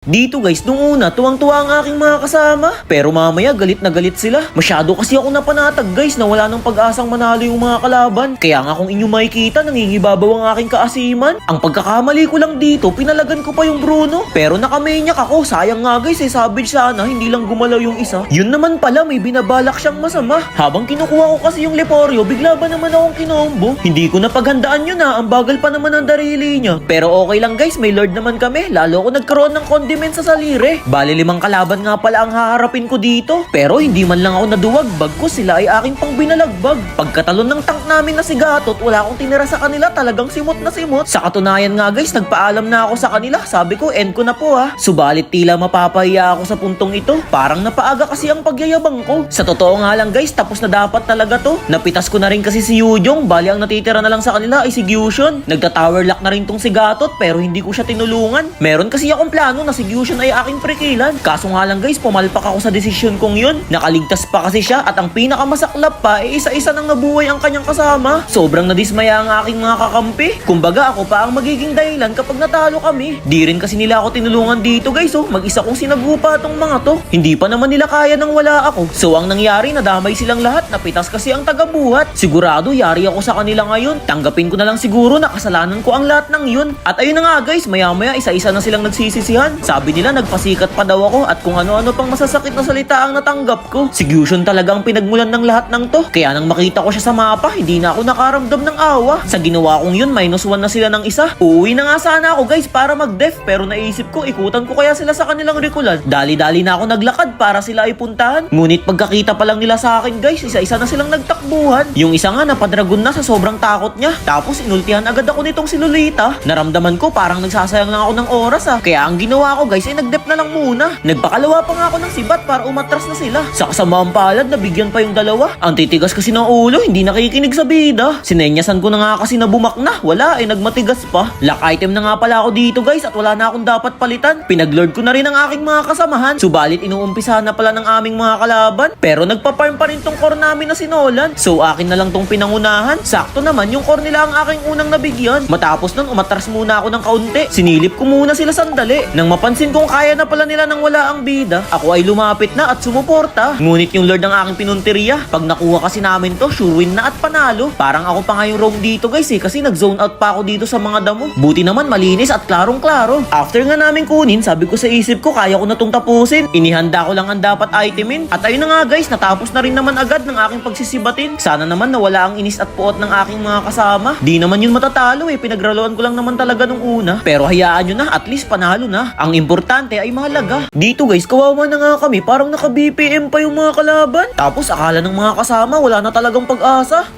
Dito guys, nung una, tuwang-tuwa ang aking mga kasama. Pero mamaya, galit na galit sila. Masyado kasi ako napanatag guys na wala nang pag-asang manalo yung mga kalaban. Kaya nga kung inyo makikita, nangingibabaw ang aking kaasiman. Ang pagkakamali ko lang dito, pinalagan ko pa yung Bruno. Pero nakamaniac ako, sayang nga guys savage sana, hindi lang gumalaw yung isa. Yun naman pala, may binabalak siyang masama. Habang kinukuha ko kasi yung Leporio, bigla ba naman akong kinombo? Hindi ko napaghandaan yun ang bagal pa naman ang darili niya. Pero okay lang guys, may Lord naman kami. Lalo ako nagkaroon ng condiment sa salire. Bali 5 kalaban nga pala ang haharapin ko dito. Pero hindi man lang ako naduwag, bagkus sila ay aking pang binalagbag. Pagkatalon ng tank namin na si Gatot, wala akong tinira sa kanila, talagang simot na simot. Sa katunayan nga guys, nagpaalam na ako sa kanila. Sabi ko, end ko na po ha. Subalit tila mapapahiya ako sa puntong ito. Parang napaaga kasi ang pagyayabang ko. Sa totoo nga lang guys, tapos na dapat talaga to. Napitas ko na rin kasi si Yujong. Bali ang natitira na lang sa kanila ay si Gyusion. Nagta-tower lock na rin tong si Gatot pero hindi ko siya tinulungan. Meron kasi akong plano na si Gyusion ay aking prekilan. Kaso nga lang guys, pumalpak ako sa desisyon kong yun. Nakaligtas pa kasi siya at ang pinakamasaklap pa ay isa-isa nang nabuhay ang kanyang kasama. Sobrang nadismaya ang aking mga kakampi. Kumbaga ako pa ang magiging dahilan kapag natalo kami. Di rin kasi nila ako tinulungan dito guys mag-isa kong sinagupa tong mga to. Hindi pa naman nila kaya nang wala ako. So ang nangyari, nadamay silang lahat. Napitas kasi ang tagabuhat. Sigurado yari ako sa kanila ngayon. Tanggapin ko na lang siguro na kasalanan ko ang lahat ng yun. At ayun na nga guys, maya-maya isa-isa na silang nagsisisihan. Sabi nila nagpasikat pa daw ako at kung ano-ano pang masasakit na salita ang natanggap ko. Si Gyusion talaga ang pinagmulan ng lahat ng to. Kaya nang makita ko siya sa mapa, hindi na ako nakaramdam ng awa. Sa ginawa kong yun, -1 na sila ng isa. Uuwi na nga sana ako guys para mag-def pero naisip ko ikutan ko kaya sila sa kanilang rikulan. Dali-dali na ako naglakad para sila ay puntahan. Ngunit pagkakita pa lang nila sa akin guys, isa-isa na silang nagtakbuhan. Yung isa nga napadragon na sa sobrang takot niya. Tapos inultihan agad ako nitong si Lolita. Naramdaman ko parang nagsasayang lang ako ng oras Kaya ang ginawa ko guys ay nag-dep na lang muna. Nagpakalawa pa nga ako ng sibat para umatras na sila. Sa kasamaang palad, nabigyan pa yung dalawa. Ang titigas kasi ng ulo, hindi nakikinig sa bida. Sinenyasan ko na nga kasi na bumak na. Wala nagmatigas pa. Lock item na nga pala ako dito guys at wala na akong dapat palitan. Pinaglord ko na rin ang aking mga kasamahan. Subalit inuumpisa na pala ng aming mga kalaban. Pero nagpa-farm pa rin tong core namin na si Nolan. So akin na lang tong pinangunahan. Sakto naman yung core nila ang aking unang nabigyan. Matapos nun umatras muna ako ng kaunti. Sinilip ko muna sila sandali. Nang mapansin kong kaya na pala nila nang wala ang bida, ako ay lumapit na at sumuporta. Ngunit yung Lord ng aking pinunteriya, pag nakuha kasi namin to, sure win na at panalo. Parang ako pa nga yung roam dito guys kasi nag-zone out pa ako dito sa mga damo. Buti naman malinis at klarong-klaro. After nga namin kunin, sabi ko sa isip ko kaya ko na tong tapusin. Inihanda ko lang ang dapat itemin. At ayun na nga guys, natapos na rin naman agad ng aking pagsisibatin. Sana naman nawala ang inis at puot ng aking mga kasama. Di naman yun matatalo pinagraloan ko lang naman talaga nung una. Pero hayaan nyo na, at least panalo na. Ang importante ay mahalaga. Dito guys, kawawa na nga kami, parang naka-BPM pa yung mga kalaban. Tapos akala ng mga kasama wala na talagang pag-asa.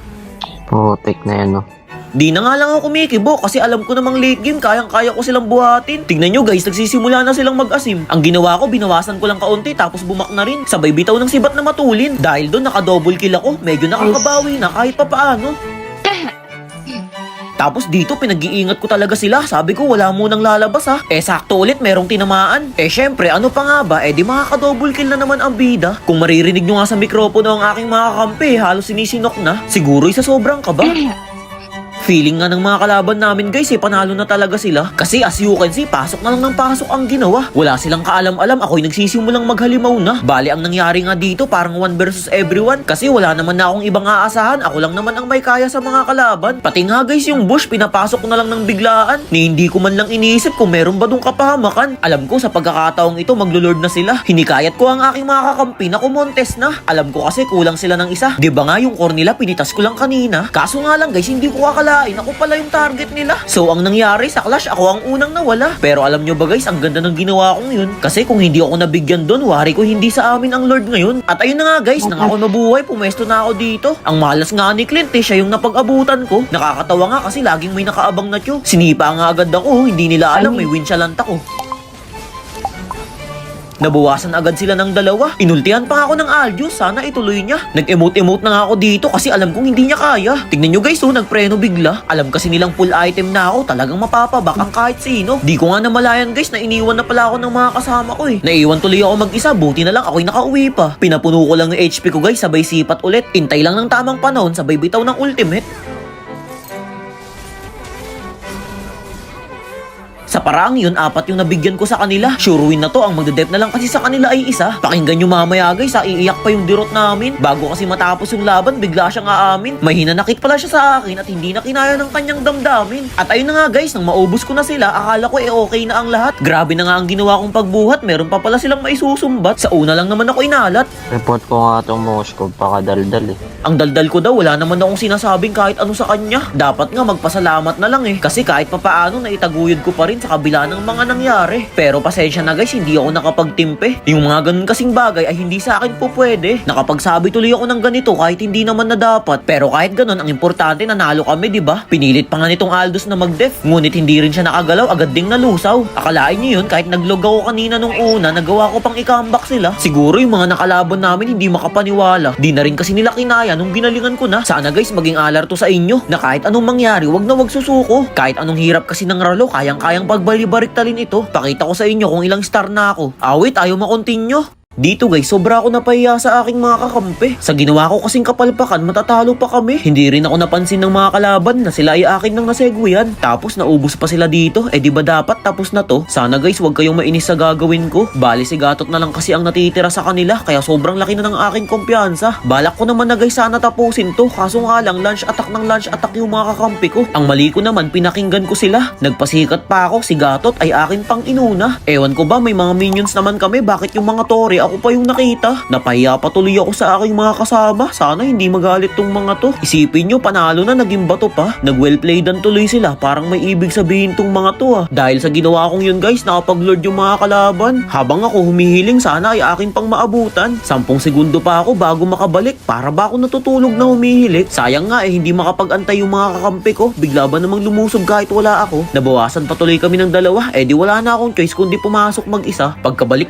Putik na yan, no? Di na nga lang ako kumikibo kasi alam ko namang late game, kayang-kaya ko silang buhatin. Tignan nyo guys, nagsisimula na silang mag-asim. Ang ginawa ko, binawasan ko lang kaunti tapos bumak na rin. Sabay bitaw ng sibat na matulin. Dahil doon naka-double kill ako, medyo nakakabawi na kahit papaano. Tapos dito pinag-iingat ko talaga sila. Sabi ko wala munang lalabas sakto ulit merong tinamaan. Syempre ano pa nga ba, di makaka-double kill na naman ang bida. Kung maririnig nyo nga sa mikropono ang aking mga kampi, halos sinisinok na. Siguro sa sobrang kaba. Feeling nga ng mga kalaban namin guys panalo na talaga sila. Kasi as you can see, pasok na lang ng pasok ang ginawa. Wala silang kaalam-alam, ako'y nagsisimulang maghalimaw na. Bali ang nangyari nga dito parang one versus everyone. Kasi wala naman na akong ibang aasahan, ako lang naman ang may kaya sa mga kalaban. Pati nga guys yung bush, pinapasok ko na lang ng biglaan. Ni hindi ko man lang iniisip kung meron ba dong kapahamakan. Alam ko sa pagkakataong ito maglulord na sila. Hinikayat ko ang aking mga kakampi na kumontes na. Alam ko kasi kulang sila ng isa. Diba nga yung core nila pinitas ko lang kanina. Kaso nga lang guys, hindi ko akala ako pala yung target nila. So ang nangyari sa clash, ako ang unang nawala. Pero alam nyo ba guys, ang ganda ng ginawa kong yun. Kasi kung hindi ako nabigyan doon, wari ko hindi sa amin ang Lord ngayon. At ayun na nga guys, nang ako nabuhay, pumesto na ako dito. Ang malas nga ni Clint siya yung napag-abutan ko. Nakakatawa nga kasi laging may nakaabang na tiyo. Sinipa nga agad ako, hindi nila alam may win challenge ako. Nabawasan agad sila ng dalawa. Inultihan pa ako ng Aljus, sana ituloy niya. Nag-emote-emote na nga ako dito kasi alam kong hindi niya kaya. Tignan nyo guys nagpreno bigla. Alam kasi nilang full item na ako, talagang mapapabak ang kahit sino. Di ko nga namalayan guys na iniwan na pala ako ng mga kasama ko Naiwan tuloy ako mag-isa, buti na lang ako'y nakauwi pa. Pinapuno ko lang ng HP ko guys, sabay sipat ulit. Intay lang ng tamang panahon, sabay bitaw ng ultimate. Sa Sa paraang yun, 4 yung nabigyan ko sa kanila. Sure win na to, ang magdedep na lang kasi sa kanila ay isa. Pakinggan nyo mamaya guys, iiyak pa yung dirot namin. Bago kasi matapos yung laban, bigla siyang aamin. May hinanakit pala siya sa akin at hindi na kinaya ng kanyang damdamin. At ayun na nga guys, nang maubos ko na sila, akala ko okay na ang lahat. Grabe na nga ang ginawa kong pagbuhat, meron pa pala silang maisusumbat. Sa una lang naman ako inalat. Report ko nga itong Moskov, pakadaldal eh. Ang daldal ko daw, wala naman akong sinasabing kahit ano sa kanya. Dapat nga magpasalamat na lang eh. Kasi kahit papaano, naitaguyod ko pa rin sa kabila ng mga nangyari. Pero pasensya na guys, hindi ako nakapagtimpe. Yung mga ganun kasing bagay ay hindi sa akin po pwede. Nakapagsabi tuloy ako ng ganito kahit hindi naman na dapat. Pero kahit ganun, ang importante nanalo kami, di ba? Pinilit pa nga nitong Aldous na mag-def. Ngunit hindi rin siya nakagalaw, agad ding nalusaw. Akalain niyo yun, kahit naglog ako kanina nung una, nagawa ko pang i-comeback sila. Siguro yung mga nakalaban namin hindi makapaniwala. Di na rin kasi nila kinaya nung ginalingan ko na. Sana guys, maging alerto sa inyo na kahit anong mangyari, wag na wag susuko. Kahit anong hirap kasi ng ralo, kayang-kayang pagbalibarik-talin ito. Pakita ko sa inyo kung ilang star na ako. Awit, ayaw makontinyo. Dito guys, sobra ako napahiya sa aking mga kakampi. Sa ginawa ko kasing kapalpakan, matatalo pa kami. Hindi rin ako napansin ng mga kalaban na sila ay akin nang nasegwayan. Tapos naubos pa sila dito. Di ba dapat tapos na to? Sana guys, wag kayong mainis sa gagawin ko. Bali si Gatot na lang kasi ang natitira sa kanila. Kaya sobrang laki na ng aking kumpiyansa. Balak ko naman na guys sana tapusin to. Kaso nga lang, lunch attack yung mga kakampi ko. Ang mali ko naman, pinakinggan ko sila. Nagpasikat pa ako, si Gatot ay akin pang inuna. Ewan ko ba, may mga minions naman kami. Bakit yung mga Tori ako pa yung nakita? Napahiya patuloy ako sa aking mga kasama. Sana hindi magalit tong mga to. Isipin nyo, panalo na, naging bato pa. Nag-well playdan tuloy sila. Parang may ibig sabihin tong mga to ah. Dahil sa ginawa kong yun guys, nakapag-lord yung mga kalaban. Habang ako humihiling, sana ay akin pang maabutan. 10 segundo pa ako bago makabalik. Para ba ako natutulog na humihilik? Sayang nga hindi makapag-antay yung mga kakampi ko. Bigla ba namang lumusob kahit wala ako? Nabawasan patuloy kami ng dalawa. Di wala na akong choice kundi pumasok mag-isa. Pagkabalik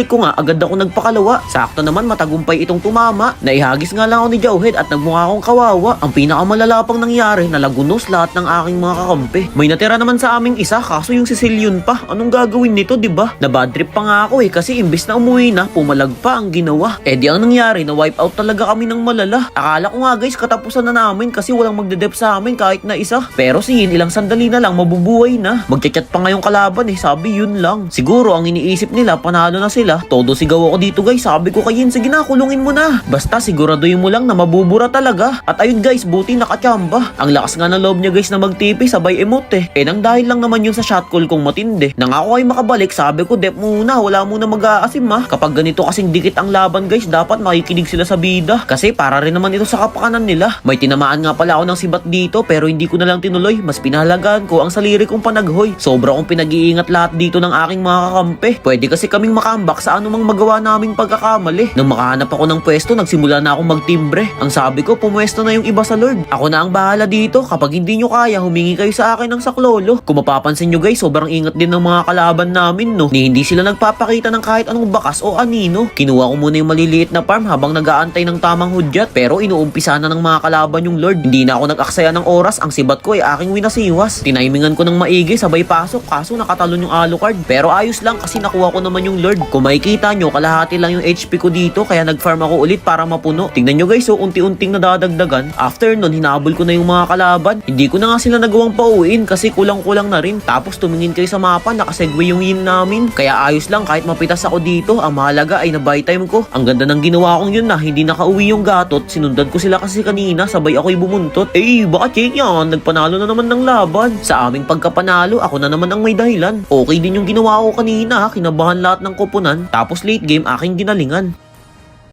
ko nga, agad ako nagpakalawa. Sakto naman matagumpay itong tumama. Naihagis nga lang ako ni Jowhead at nagmukha akong kawawa. Ang pinakamalala pang nangyari, nalagunos lahat ng aking mga kakampi. May natira naman sa aming isa, kaso yung Sicilian pa. Anong gagawin nito, di ba? Na bad trip pa nga ako kasi imbes na umuwi na, pumalag pa ang ginawa. Di ang nangyari, na wipe out talaga kami ng malala. Akala ko nga guys, katapusan na namin kasi walang magdedep sa amin kahit na isa. Pero sihin, ilang sandali na lang, mabubuhay na. Magchat-chat pa ngayong kalaban sabi yun lang. Siguro ang iniisip nila, panalo na sila. Todo sigaw ako dito guys, sabi ko kay Yin, sige na, kulungin mo na. Basta siguraduhin mo lang na mabubura talaga. At ayun guys, buti nakachamba. Ang lakas nga ng loob niya guys na magtipi, sabay emote nang dahil lang naman yun sa shot call kong matindi. Nang ako ay makabalik, sabi ko, dep muna, wala muna mag-aasim Kapag ganito kasing dikit ang laban guys, dapat makikinig sila sa bida. Kasi para rin naman ito sa kapakanan nila. May tinamaan nga pala ako ng sibat dito, pero hindi ko na lang tinuloy. Mas pinahalagaan ko ang saliri kong panaghoy. Sobra kong pinag-iingat lahat dito ng aking mga kakampi. Pwede kasi kaming makambak sa anumang magawa naming pagkakamali. Nang makahanap ako ng pwesto, nagsimula na akong magtimbre. Ang sabi ko, pumwesto na yung iba sa Lord. Ako na ang bahala dito. Kapag hindi nyo kaya, humingi kayo sa akin ng saklolo. Kung mapapansin nyo guys, sobrang ingat din ng mga kalaban namin ni hindi sila nagpapakita ng kahit anong bakas o anino. Kinuha ko muna yung maliliit na farm habang nag-aantay ng tamang hudyat. Pero inuumpisa na ng mga kalaban yung Lord. Hindi na ako nag-aksaya ng oras. Ang sibat ko ay aking winasiwas. Tinimingan ko ng maigi, sabay pasok. Kaso nakatalon yung Alucard. Pero ayos lang kasi nakuha ko naman yung Lord. Kung makikita nyo, kalahati lang yung HP ko dito kaya nag-farm ako ulit para mapuno. Tingnan nyo guys, unti-unting nadadagdagan. After nun, hinabol ko na yung mga kalaban. Hindi ko na nga sila nagawang pauwiin kasi kulang-kulang na rin. Tapos tumingin kayo sa mapa, nakasegway yung Yin namin. Kaya ayos lang kahit mapitas ako dito. Ang mahalaga ay na-buy time ko. Ang ganda ng ginawa kong yun na hindi nakauwi yung Gatot. Sinundan ko sila kasi kanina, sabay ako'y bumuntot. Baka check yan, nagpanalo na naman ng laban. Sa aming pagkapanalo, ako na naman ang may dahilan. Okay din yung ginawa ko kanina, kinabahan lahat ng koponan. Tapos late game, aking ginalingan.